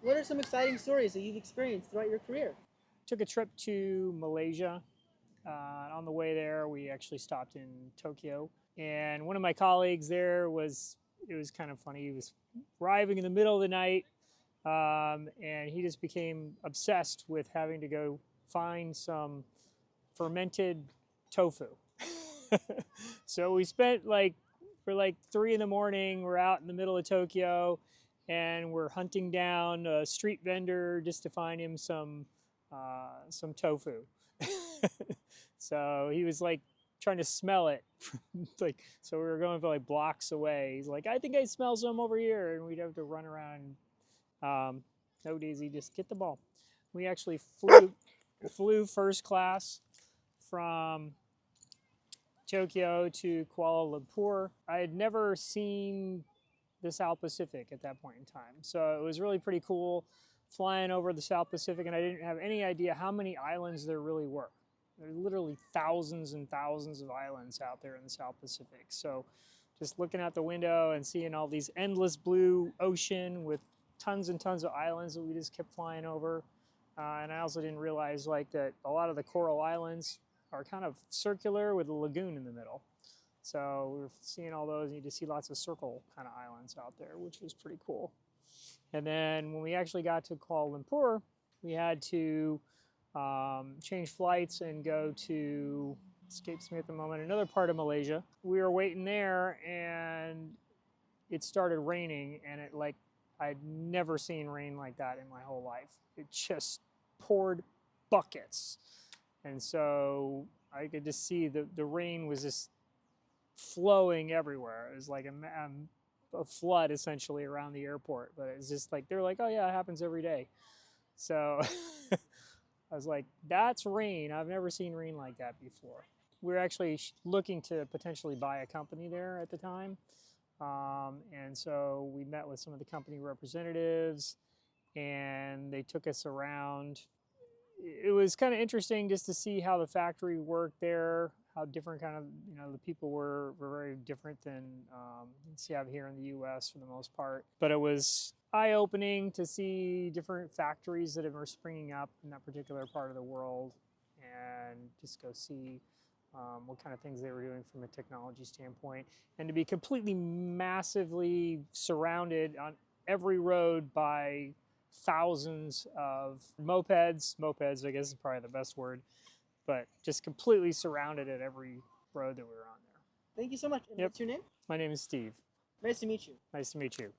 What are some exciting stories that you've experienced throughout your career? Took a trip to Malaysia. On the way there, we actually stopped in Tokyo. And one of my colleagues there it was kind of funny. He was arriving in the middle of the night, and he just became obsessed with having to go find some fermented tofu. So we spent for like 3 in the morning, we're out in the middle of Tokyo, and we're hunting down a street vendor just to find him some tofu. So he was like trying to smell it, like, so we were going for like blocks away. He's like, I think I smell some over here, and we'd have to run around. No, Daisy, just get the ball. We actually flew first class from Tokyo to Kuala Lumpur. I had never seen the South Pacific at that point in time, so it was really pretty cool flying over the South Pacific, and I didn't have any idea how many islands there really were. There are literally thousands and thousands of islands out there in the South Pacific. So just looking out the window and seeing all these endless blue ocean with tons and tons of islands that we just kept flying over. And I also didn't realize that a lot of the coral islands are kind of circular with a lagoon in the middle. So we were seeing all those, and you just see lots of circle kind of islands out there, which was pretty cool. And then when we actually got to Kuala Lumpur, we had to change flights and go to, escapes me at the moment, another part of Malaysia. We were waiting there, and it started raining, and I'd never seen rain like that in my whole life. It just poured buckets. And so I could just see the rain was just flowing everywhere. It was like a flood essentially around the airport, but it's just like, they're like, oh yeah, it happens every day. So I was like, that's rain. I've never seen rain like that before. We were actually looking to potentially buy a company there at the time. And so we met with some of the company representatives, and they took us around. It was kind of interesting just to see how the factory worked there, how different kind of, the people were very different than you have here in the US for the most part. But it was eye-opening to see different factories that are springing up in that particular part of the world, and just go see what kind of things they were doing from a technology standpoint, and to be completely massively surrounded on every road by thousands of mopeds. Mopeds, I guess, is probably the best word, but just completely surrounded at every road that we were on there. Thank you so much. And Yep. what's your name? My name is Steve. Nice to meet you. Nice to meet you.